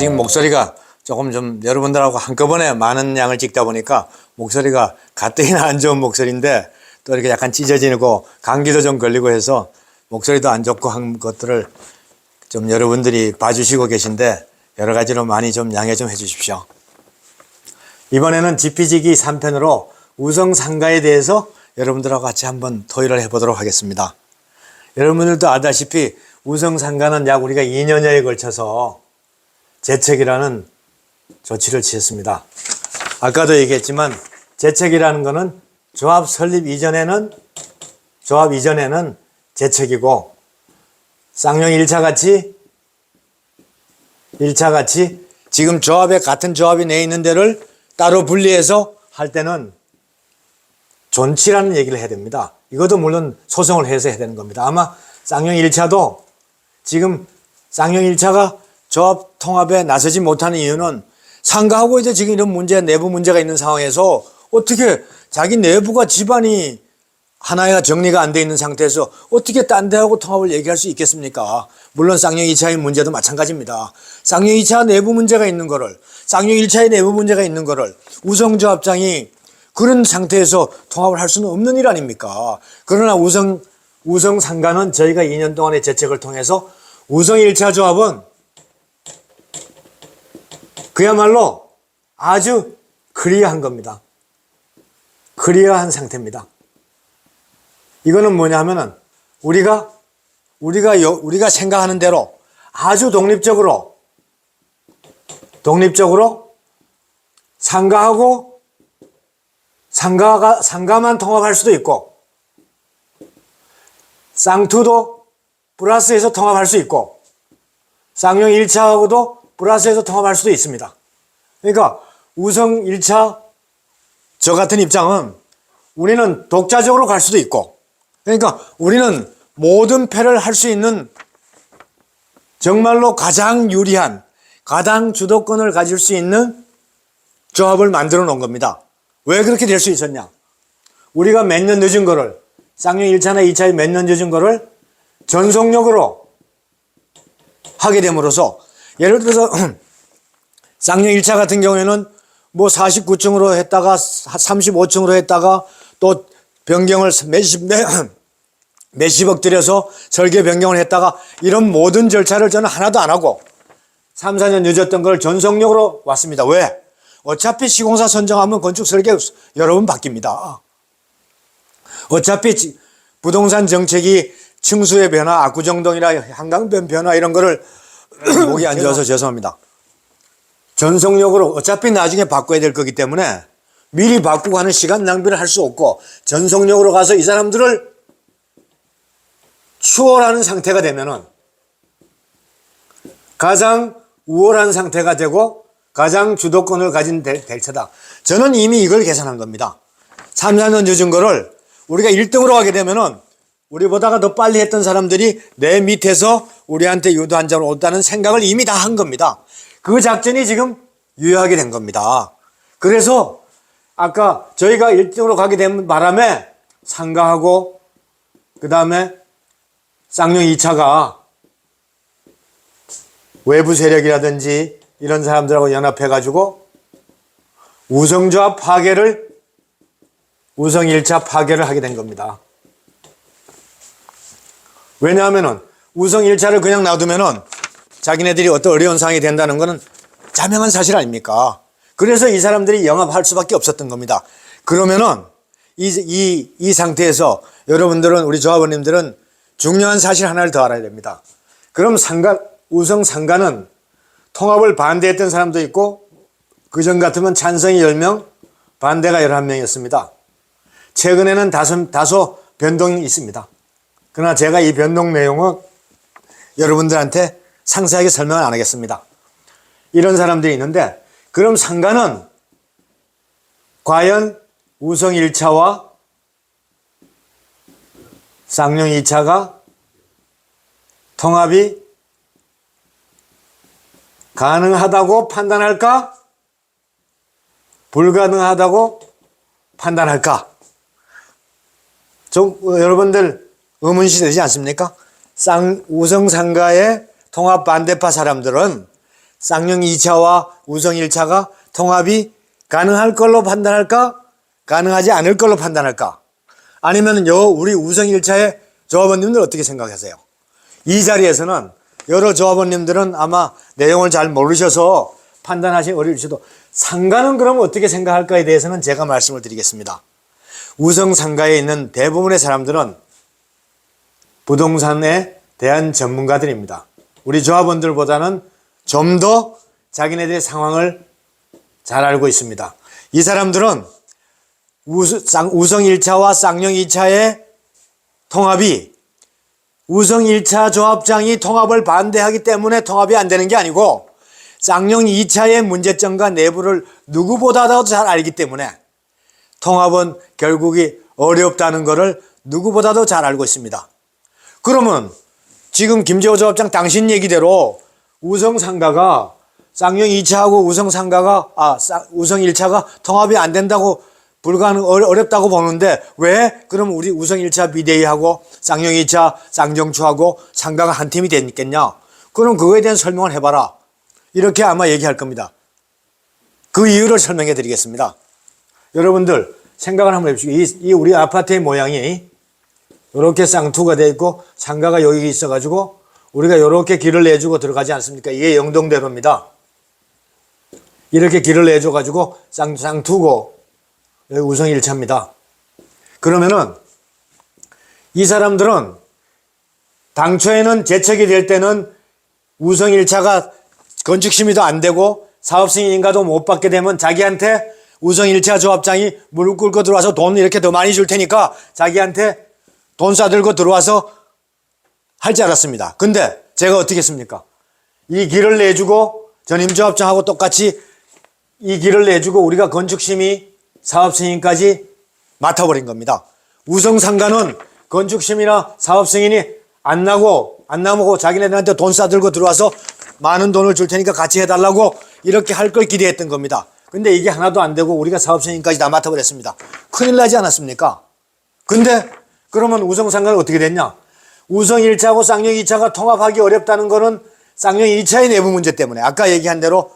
지금 목소리가 조금 좀 여러분들하고 한꺼번에 많은 양을 찍다 보니까 목소리가 가뜩이나 안 좋은 목소리인데 또 이렇게 약간 찢어지고 감기도 좀 걸리고 해서 목소리도 안 좋고 한 것들을 좀 여러분들이 봐주시고 계신데 여러 가지로 많이 좀 양해 좀 해주십시오. 이번에는 지피지기 3편으로 우성상가에 대해서 여러분들하고 같이 한번 토의를 해보도록 하겠습니다. 여러분들도 아다시피 우성상가는 약 우리가 2년여에 걸쳐서 재책이라는 조치를 취했습니다. 아까도 얘기했지만 재책이라는 것은 조합 설립 이전에는 재책이고 쌍용 1차 같이 지금 조합에 같은 조합이 내 있는 데를 따로 분리해서 할 때는 존치라는 얘기를 해야 됩니다. 이것도 물론 소송을 해서 해야 되는 겁니다. 아마 쌍용 1차도 지금 쌍용 1차가 조합 통합에 나서지 못하는 이유는 상가하고 이제 지금 이런 문제, 내부 문제가 있는 상황에서 어떻게 자기 내부가 집안이 하나가 정리가 안 돼 있는 상태에서 어떻게 딴 데하고 통합을 얘기할 수 있겠습니까? 물론 쌍용 2차의 문제도 마찬가지입니다. 쌍용 2차 내부 문제가 있는 거를, 쌍용 1차의 내부 문제가 있는 거를 우성조합장이 그런 상태에서 통합을 할 수는 없는 일 아닙니까? 그러나 우성상가는 저희가 2년 동안의 재책을 통해서 우성 1차 조합은 그야말로 아주 클리어한 겁니다. 클리어한 상태입니다. 이거는 뭐냐 하면은 우리가 생각하는 대로 아주 독립적으로 상가만 통합할 수도 있고 쌍투도 플러스해서 통합할 수 있고 쌍용 1차하고도 플러스해서 통합할 수도 있습니다. 그러니까 우성 1차 저 같은 입장은 우리는 독자적으로 갈 수도 있고 그러니까 우리는 모든 패를 할 수 있는 정말로 가장 유리한 가장 주도권을 가질 수 있는 조합을 만들어 놓은 겁니다. 왜 그렇게 될 수 있었냐? 우리가 몇 년 늦은 거를 쌍용 1차나 2차에 몇 년 늦은 거를 전속력으로 하게 됨으로써 예를 들어서 쌍용 1차 같은 경우에는 뭐 49층으로 했다가 35층으로 했다가 또 변경을 몇십억 들여서 설계 변경을 했다가 이런 모든 절차를 저는 하나도 안 하고 3, 4년 늦었던 걸 전속력으로 왔습니다. 왜? 어차피 시공사 선정하면 건축 설계 여러 번 바뀝니다. 어차피 부동산 정책이 층수의 변화, 압구정동이나 한강변 변화 이런 거를 목이 안 좋아서 죄송합니다. 전속력으로 어차피 나중에 바꿔야 될 거기 때문에 미리 바꾸고 하는 시간 낭비를 할 수 없고 전속력으로 가서 이 사람들을 추월하는 상태가 되면은 가장 우월한 상태가 되고 가장 주도권을 가진 될 테다. 저는 이미 이걸 계산한 겁니다. 3, 4년 늦은 거를 우리가 1등으로 하게 되면은 우리보다가 더 빨리 했던 사람들이 내 밑에서 우리한테 유도한 적으로 온다는 생각을 이미 다 한 겁니다. 그 작전이 지금 유효하게 된 겁니다. 그래서 아까 저희가 1등으로 가게 된 바람에 상가하고 그 다음에 쌍용 2차가 외부 세력이라든지 이런 사람들하고 연합해가지고 우성조합 파괴를 우성 1차 파괴를 하게 된 겁니다. 왜냐하면은 우성 1차를 그냥 놔두면은 자기네들이 어떤 어려운 상황이 된다는 것은 자명한 사실 아닙니까? 그래서 이 사람들이 영합할 수밖에 없었던 겁니다. 그러면은 이 상태에서 여러분들은 우리 조합원님들은 중요한 사실 하나를 더 알아야 됩니다. 그럼 우성 상가는 통합을 반대했던 사람도 있고 그전 같으면 찬성이 10명, 반대가 11명이었습니다. 최근에는 다소 변동이 있습니다. 그러나 제가 이 변동 내용은 여러분들한테 상세하게 설명을 안 하겠습니다. 이런 사람들이 있는데 그럼 상가는 과연 우성 1차와 쌍용 2차가 통합이 가능하다고 판단할까? 불가능하다고 판단할까? 좀 여러분들 의문시 되지 않습니까? 우성상가의 통합 반대파 사람들은 쌍용 2차와 우성 1차가 통합이 가능할 걸로 판단할까? 가능하지 않을 걸로 판단할까? 아니면 우리 우성 1차의 조합원님들 어떻게 생각하세요? 이 자리에서는 여러 조합원님들은 아마 내용을 잘 모르셔서 판단하시 어려우셔도 상가는 그럼 어떻게 생각할까에 대해서는 제가 말씀을 드리겠습니다. 우성 상가에 있는 대부분의 사람들은 부동산에 대한 전문가들입니다. 우리 조합원들보다는 좀 더 자기네들의 상황을 잘 알고 있습니다. 이 사람들은 우성 1차와 쌍용 2차의 통합이 우성 1차 조합장이 통합을 반대하기 때문에 통합이 안 되는 게 아니고 쌍용 2차의 문제점과 내부를 누구보다도 잘 알기 때문에 통합은 결국이 어렵다는 것을 누구보다도 잘 알고 있습니다. 그러면 지금 김재호 조합장 당신 얘기대로 우성 상가가 쌍용 2차하고 우성 1차가 통합이 안 된다고 어렵다고 보는데 왜 그럼 우리 우성 1차 비대위하고 쌍용 2차 쌍정추하고 상가가 한 팀이 되겠냐? 그럼 그거에 대한 설명을 해봐라. 이렇게 아마 얘기할 겁니다. 그 이유를 설명해 드리겠습니다. 여러분들 생각을 한번 해보시고 이 우리 아파트의 모양이 이렇게 쌍투가 되어 있고 상가가 여기 있어가지고 우리가 이렇게 길을 내주고 들어가지 않습니까? 이게 영동대로입니다. 이렇게 길을 내줘가지고 쌍투고 여기 우성 1차입니다. 그러면은 이 사람들은 당초에는 제척이 될 때는 우성 1차가 건축 심의도 안 되고 사업 승인인가도 못 받게 되면 자기한테 우성 1차 조합장이 무릎 꿇고 들어와서 돈 이렇게 더 많이 줄 테니까 자기한테 돈 싸들고 들어와서 할 줄 알았습니다. 근데 제가 어떻게 했습니까? 이 길을 내주고 전임 조합장하고 똑같이 이 길을 내주고 우리가 건축 심의 사업 승인까지 맡아버린 겁니다. 우성 상가는 건축 심의나 사업 승인이 안 나고 자기네들한테 돈 싸들고 들어와서 많은 돈을 줄 테니까 같이 해달라고 이렇게 할 걸 기대했던 겁니다. 근데 이게 하나도 안 되고 우리가 사업 승인까지 다 맡아버렸습니다. 큰일 나지 않았습니까? 근데 그러면 우성 상가는 어떻게 됐냐? 우성 1차하고 쌍용 2차가 통합하기 어렵다는 거는 쌍용 2차의 내부 문제 때문에 아까 얘기한 대로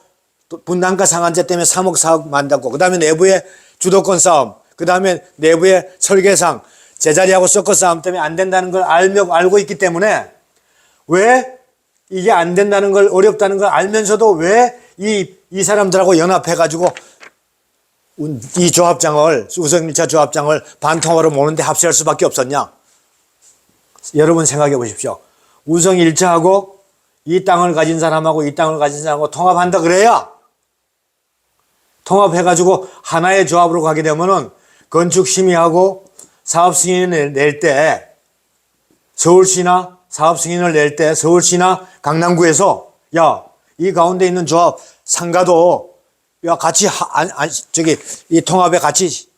분담가 상한제 때문에 3억 4억 만들고 그 다음에 내부의 주도권 싸움 그 다음에 내부의 설계상 제자리하고 서커 싸움 때문에 안 된다는 걸 알고 있기 때문에 왜 이게 안 된다는 걸 어렵다는 걸 알면서도 왜 이 사람들하고 연합해가지고 이 조합장을 우성 1차 조합장을 반통합으로 모는데 합세할 수밖에 없었냐? 여러분 생각해 보십시오. 우성 1차하고 이 땅을 가진 사람하고 이 땅을 가진 사람하고 통합한다 그래야 통합해가지고 하나의 조합으로 가게 되면은 건축 심의하고 사업 승인을 낼 때 서울시나 사업 승인을 낼 때 서울시나 강남구에서 이 가운데 있는 조합 상가도 같이 이 통합에 같이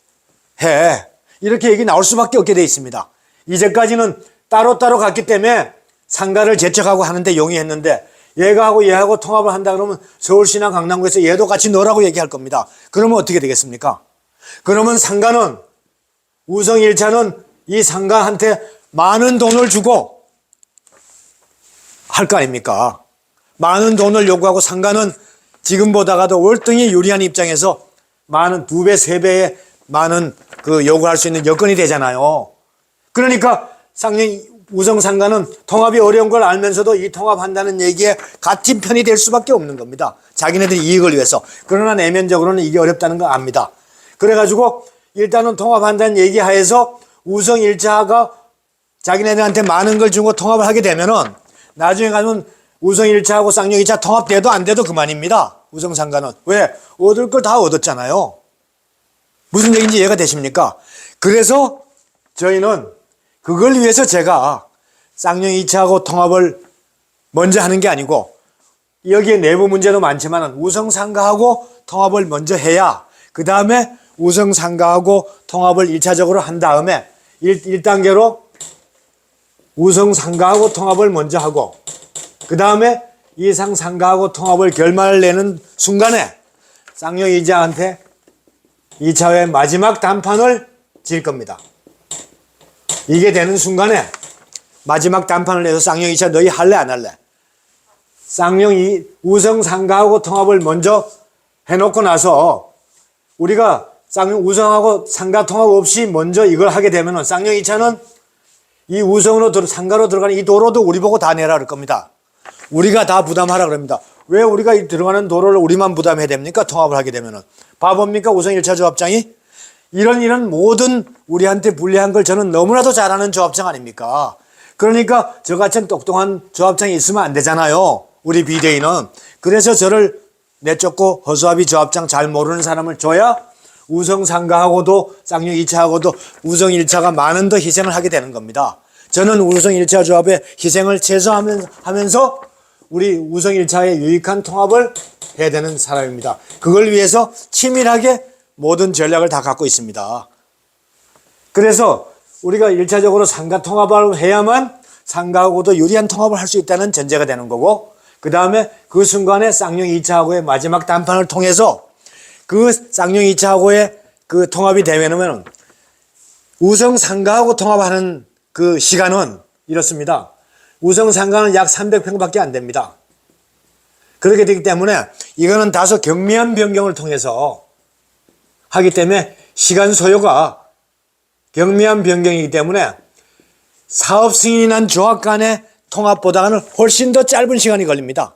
해 이렇게 얘기 나올 수밖에 없게 돼 있습니다. 이제까지는 따로따로 갔기 때문에 상가를 제척하고 하는데 용이했는데 얘하고 통합을 한다 그러면 서울시나 강남구에서 얘도 같이 넣으라고 얘기할 겁니다. 그러면 어떻게 되겠습니까? 그러면 상가는 우성 1차는 이 상가한테 많은 돈을 주고 할 거 아닙니까? 많은 돈을 요구하고 상가는 지금보다가도 월등히 유리한 입장에서 많은 2배, 3배의 많은 요구할 수 있는 여건이 되잖아요. 그러니까 우성 상가는 통합이 어려운 걸 알면서도 이 통합한다는 얘기에 같은 편이 될 수밖에 없는 겁니다. 자기네들이 이익을 위해서. 그러나 내면적으로는 이게 어렵다는 걸 압니다. 그래가지고 일단은 통합한다는 얘기 하에서 우성 1차가 자기네들한테 많은 걸 주고 통합을 하게 되면은 나중에 가면 우성 1차하고 쌍용 2차 통합돼도 안 돼도 그만입니다. 우성 상가는. 왜? 얻을 걸 다 얻었잖아요. 무슨 얘기인지 이해가 되십니까? 그래서 저희는 그걸 위해서 제가 쌍용 2차하고 통합을 먼저 하는 게 아니고 여기에 내부 문제도 많지만 우성 상가하고 통합을 먼저 해야 그 다음에 우성 상가하고 통합을 1차적으로 한 다음에 1단계로 우성 상가하고 통합을 먼저 하고 그 다음에 이상 상가하고 통합을 결말을 내는 순간에 쌍용 2차한테 2차의 마지막 단판을 질 겁니다. 이게 되는 순간에 마지막 단판을 내서 쌍용 2차 너희 할래 안 할래? 우성 상가하고 통합을 먼저 해놓고 나서 우리가 쌍용 우성하고 상가 통합 없이 먼저 이걸 하게 되면은 쌍용 2차는 이 우성으로 상가로 들어가는 이 도로도 우리 보고 다 내라 그럴 겁니다. 우리가 다 부담하라 그럽니다. 왜 우리가 들어가는 도로를 우리만 부담해야 됩니까? 통합을 하게 되면은. 바보입니까? 우성 1차 조합장이? 이런 모든 우리한테 불리한 걸 저는 너무나도 잘하는 조합장 아닙니까? 그러니까 저같이 똑똑한 조합장이 있으면 안 되잖아요. 우리 비대위는. 그래서 저를 내쫓고 허수아비 조합장 잘 모르는 사람을 줘야 우성 상가하고도 쌍용 2차하고도 우성 1차가 많은 더 희생을 하게 되는 겁니다. 저는 우성 1차 조합의 희생을 최소화하면서 우리 우성 1차의 유익한 통합을 해야 되는 사람입니다. 그걸 위해서 치밀하게 모든 전략을 다 갖고 있습니다. 그래서 우리가 1차적으로 상가 통합을 해야만 상가하고도 유리한 통합을 할 수 있다는 전제가 되는 거고, 그 다음에 그 순간에 쌍용 2차하고의 마지막 단판을 통해서 그 쌍용 2차하고의 그 통합이 되면은 우성 상가하고 통합하는 그 시간은 이렇습니다. 우성 상가는 약 300평밖에 안 됩니다. 그렇게 되기 때문에 이거는 다소 경미한 변경을 통해서 하기 때문에 시간 소요가 경미한 변경이기 때문에 사업 승인이 난 조합 간의 통합보다는 훨씬 더 짧은 시간이 걸립니다.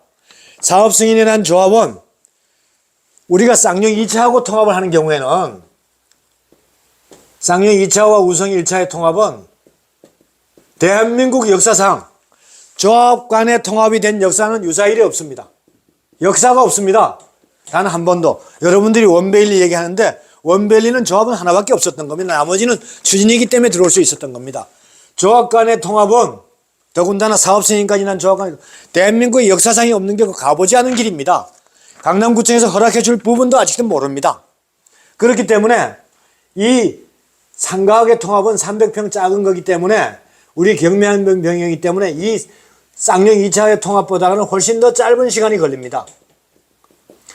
사업 승인이 난 조합은 우리가 쌍용 2차하고 통합을 하는 경우에는 쌍용 2차와 우성 1차의 통합은 대한민국 역사상 조합 간의 통합이 된 역사는 유사일이 없습니다. 역사가 없습니다. 단 한 번도. 여러분들이 원베일리 얘기하는데 원베일리는 조합은 하나밖에 없었던 겁니다. 나머지는 추진이기 때문에 들어올 수 있었던 겁니다. 조합 간의 통합은 더군다나 사업 승인까지 난 조합 간 대한민국의 역사상이 없는 게 가보지 않은 길입니다. 강남구청에서 허락해 줄 부분도 아직도 모릅니다. 그렇기 때문에 이 상가학의 통합은 300평 작은 거기 때문에 우리 경미한 병이기 때문에 이 쌍용 2차의 통합보다는 훨씬 더 짧은 시간이 걸립니다.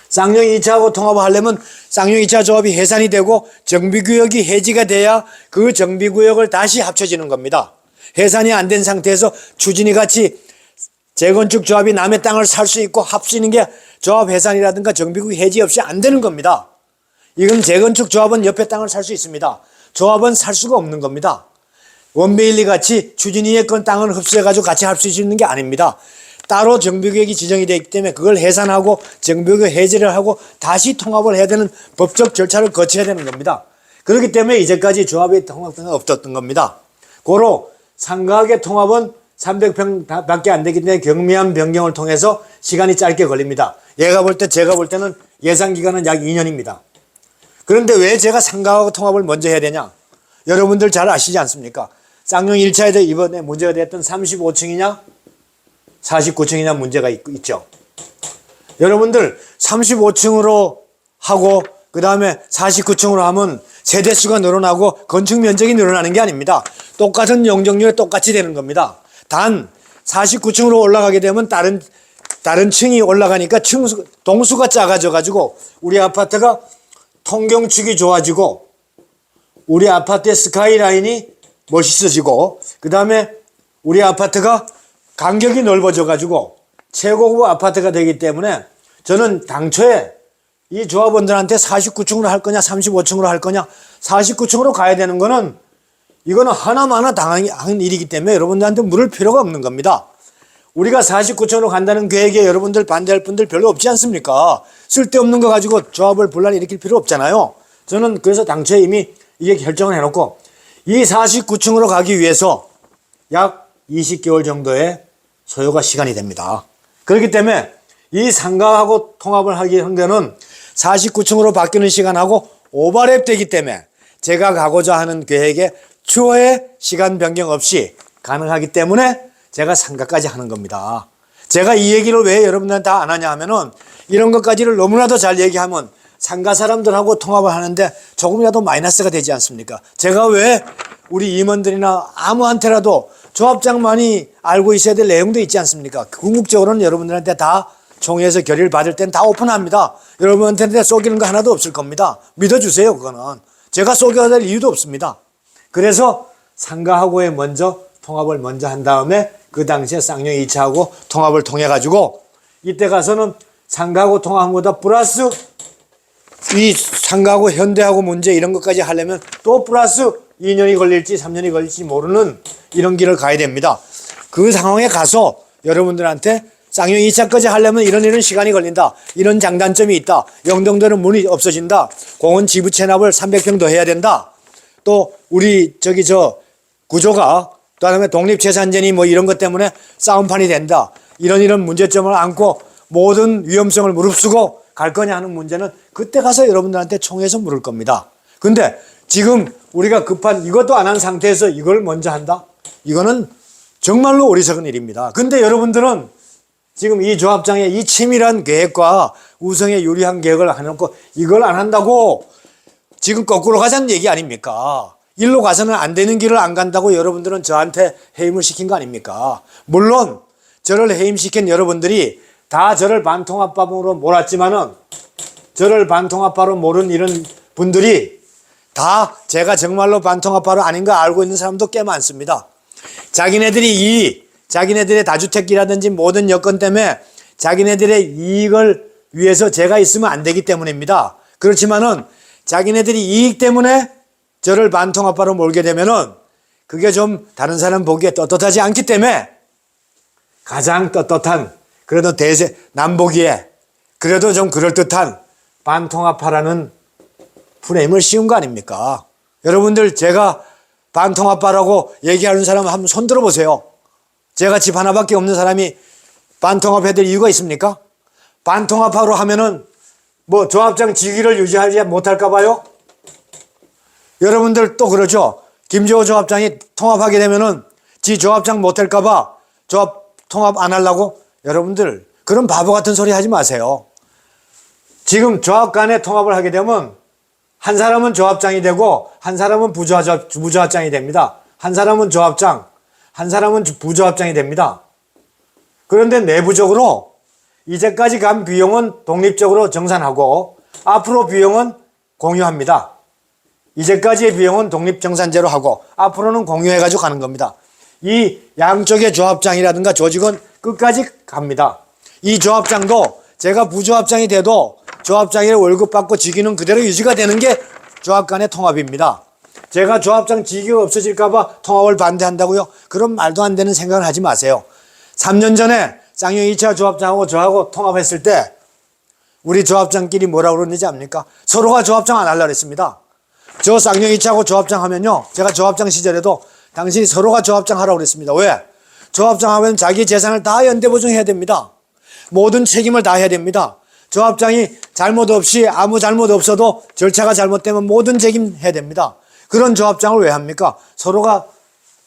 쌍용 2차하고 통합을 하려면 쌍용 2차 조합이 해산이 되고 정비구역이 해지가 돼야 그 정비구역을 다시 합쳐지는 겁니다. 해산이 안 된 상태에서 추진이 같이 재건축 조합이 남의 땅을 살 수 있고 합치는 게 조합 해산이라든가 정비구역 해지 없이 안 되는 겁니다. 이건 재건축 조합은 옆에 땅을 살 수 있습니다. 조합은 살 수가 없는 겁니다. 원베일리 같이 추진이의 건 땅을 흡수해가지고 같이 할 수 있는 게 아닙니다. 따로 정비구역이 지정이 되어 있기 때문에 그걸 해산하고 정비구역 해제를 하고 다시 통합을 해야 되는 법적 절차를 거쳐야 되는 겁니다. 그렇기 때문에 이제까지 조합의 통합은 없었던 겁니다. 고로 상가학의 통합은 300평 밖에 안 되기 때문에 경미한 변경을 통해서 시간이 짧게 걸립니다. 제가 볼 때는 예상 기간은 약 2년입니다. 그런데 왜 제가 상가하고 통합을 먼저 해야 되냐? 여러분들 잘 아시지 않습니까? 쌍용 1차에서 이번에 문제가 됐던 35층이냐 49층이냐 문제가 있죠. 여러분들 35층으로 하고 그 다음에 49층으로 하면 세대수가 늘어나고 건축 면적이 늘어나는 게 아닙니다. 똑같은 용적률에 똑같이 되는 겁니다. 단 49층으로 올라가게 되면 다른 층이 올라가니까 동수가 작아져 가지고 우리 아파트가 통경축이 좋아지고 우리 아파트의 스카이라인이 멋있어지고 그 다음에 우리 아파트가 간격이 넓어져 가지고 최고급 아파트가 되기 때문에 저는 당초에 이 조합원들한테 49층으로 할 거냐 35층으로 할 거냐 49층으로 가야 되는 거는 이거는 하나마나 당한 일이기 때문에 여러분들한테 물을 필요가 없는 겁니다. 우리가 49층으로 간다는 계획에 여러분들 반대할 분들 별로 없지 않습니까? 쓸데없는 거 가지고 조합을 분란 일으킬 필요 없잖아요. 저는 그래서 당초에 이미 이게 결정을 해놓고 이 49층으로 가기 위해서 약 20개월 정도의 소요가 시간이 됩니다. 그렇기 때문에 이 상가하고 통합을 하기 현재는 49층으로 바뀌는 시간하고 오버랩 되기 때문에 제가 가고자 하는 계획에 추후에 시간 변경 없이 가능하기 때문에 제가 상가까지 하는 겁니다. 제가 이 얘기를 왜 여러분들한테 안 하냐 하면은 이런 것까지를 너무나도 잘 얘기하면 상가 사람들하고 통합을 하는데 조금이라도 마이너스가 되지 않습니까? 제가 왜 우리 임원들이나 아무한테라도 조합장만이 알고 있어야 될 내용도 있지 않습니까? 궁극적으로는 여러분들한테 다 총회에서 결의를 받을 땐 다 오픈합니다. 여러분한테 속이는 거 하나도 없을 겁니다. 믿어주세요. 그거는. 제가 속여야 될 이유도 없습니다. 그래서 상가하고의 먼저 통합을 먼저 한 다음에 그 당시에 쌍용 2차하고 통합을 통해 가지고 이때 가서는 상가하고 통합한 거다 플러스 이 상가하고 현대하고 문제 이런 것까지 하려면 또 플러스 2년이 걸릴지 3년이 걸릴지 모르는 이런 길을 가야 됩니다. 그 상황에 가서 여러분들한테 쌍용 2차까지 하려면 이런 시간이 걸린다. 이런 장단점이 있다. 영동도는 문이 없어진다. 공원 지부 체납을 300평 더 해야 된다. 또 우리 구조가 또 다음에 독립재산전이 뭐 이런 것 때문에 싸움판이 된다. 이런 문제점을 안고 모든 위험성을 무릅쓰고 갈 거냐 하는 문제는 그때 가서 여러분들한테 총회에서 물을 겁니다. 근데 지금 우리가 급한 이것도 안 한 상태에서 이걸 먼저 한다? 이거는 정말로 어리석은 일입니다. 근데 여러분들은 지금 이 조합장의 이 치밀한 계획과 우성에 유리한 계획을 해놓고 이걸 안 한다고 지금 거꾸로 가자는 얘기 아닙니까? 일로 가서는 안 되는 길을 안 간다고 여러분들은 저한테 해임을 시킨 거 아닙니까? 물론 저를 해임시킨 여러분들이 다 저를 반통합파로 몰았지만은 저를 반통합파로 모른 이런 분들이 다 제가 정말로 반통합파로 아닌가 알고 있는 사람도 꽤 많습니다. 자기네들의 다주택기라든지 모든 여건 때문에 자기네들의 이익을 위해서 제가 있으면 안 되기 때문입니다. 그렇지만은 자기네들이 이익 때문에 저를 반통합파로 몰게 되면은 그게 좀 다른 사람 보기에 떳떳하지 않기 때문에 가장 떳떳한 그래도 남보기에 그래도 좀 그럴듯한 반통합파라는 프레임을 씌운 거 아닙니까? 여러분들 제가 반통합파라고 얘기하는 사람 한번 손 들어보세요. 제가 집 하나밖에 없는 사람이 반통합해야 될 이유가 있습니까? 반통합파로 하면은 뭐 조합장 직위를 유지하지 못할까 봐요? 여러분들 또 그러죠. 김재호 조합장이 통합하게 되면은 지 조합장 못할까 봐 조합 통합 안 하려고? 여러분들 그런 바보 같은 소리 하지 마세요. 지금 조합 간에 통합을 하게 되면 한 사람은 조합장이 되고 한 사람은 부조합장이 됩니다. 한 사람은 조합장, 한 사람은 부조합장이 됩니다. 그런데 내부적으로 이제까지 간 비용은 독립적으로 정산하고 앞으로 비용은 공유합니다. 이제까지의 비용은 독립정산제로 하고 앞으로는 공유해가지고 가는 겁니다. 이 양쪽의 조합장이라든가 조직은 끝까지 갑니다. 이 조합장도 제가 부조합장이 돼도 조합장의 월급 받고 직위는 그대로 유지가 되는 게 조합 간의 통합입니다. 제가 조합장 직위가 없어질까봐 통합을 반대한다고요? 그런 말도 안 되는 생각을 하지 마세요. 3년 전에 쌍용 2차 조합장하고 저하고 통합했을 때 우리 조합장끼리 뭐라고 그러는지 압니까? 서로가 조합장 안 하려고 했습니다. 저 쌍용 2차하고 조합장 하면요. 제가 조합장 시절에도 당신이 서로가 조합장 하라고 그랬습니다. 왜? 조합장 하면 자기 재산을 다 연대보증해야 됩니다. 모든 책임을 다 해야 됩니다. 조합장이 잘못 없이 아무 잘못 없어도 절차가 잘못되면 모든 책임해야 됩니다. 그런 조합장을 왜 합니까? 서로가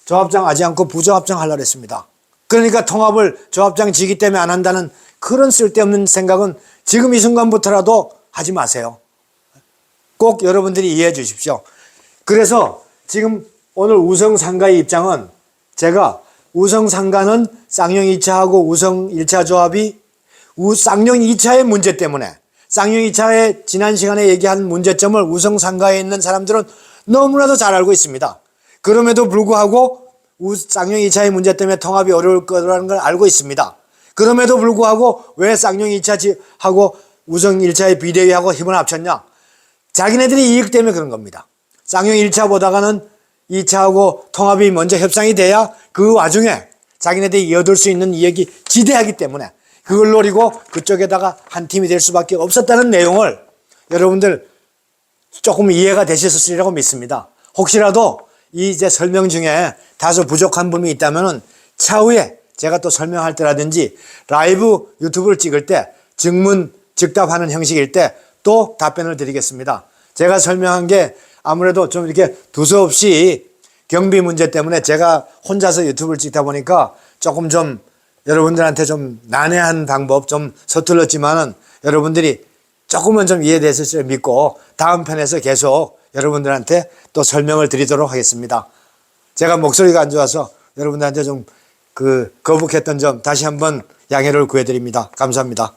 조합장 하지 않고 부조합장 하려고 했습니다. 그러니까 통합을 조합장 지기 때문에 안 한다는 그런 쓸데없는 생각은 지금 이 순간부터라도 하지 마세요. 꼭 여러분들이 이해해 주십시오. 그래서 지금 오늘 우성상가의 입장은 제가 우성상가는 쌍용 2차하고 우성 1차 조합이 쌍용 2차의 문제 때문에 쌍용 2차의 지난 시간에 얘기한 문제점을 우성상가에 있는 사람들은 너무나도 잘 알고 있습니다. 그럼에도 불구하고 쌍용 2차의 문제 때문에 통합이 어려울 거라는 걸 알고 있습니다. 그럼에도 불구하고 왜 쌍용 2차하고 우성 1차의 비대위하고 힘을 합쳤냐? 자기네들이 이익 때문에 그런 겁니다. 쌍용 1차 보다가는 2차하고 통합이 먼저 협상이 돼야 그 와중에 자기네들이 이어들 수 있는 이익이 지대하기 때문에 그걸 노리고 그쪽에다가 한 팀이 될 수밖에 없었다는 내용을 여러분들 조금 이해가 되셨으리라고 믿습니다. 혹시라도 이제 설명 중에 다소 부족한 부분이 있다면은 차후에 제가 또 설명할 때라든지 라이브 유튜브를 찍을 때 증문 즉답하는 형식일 때 또 답변을 드리겠습니다. 제가 설명한 게 아무래도 좀 이렇게 두서없이 경비 문제 때문에 제가 혼자서 유튜브를 찍다 보니까 조금 좀 여러분들한테 좀 난해한 방법 좀 서툴렀지만은 여러분들이 조금은 좀 이해됐을 줄 믿고 다음 편에서 계속 여러분들한테 또 설명을 드리도록 하겠습니다. 제가 목소리가 안 좋아서 여러분들한테 좀 거북했던 점 다시 한번 양해를 구해드립니다. 감사합니다.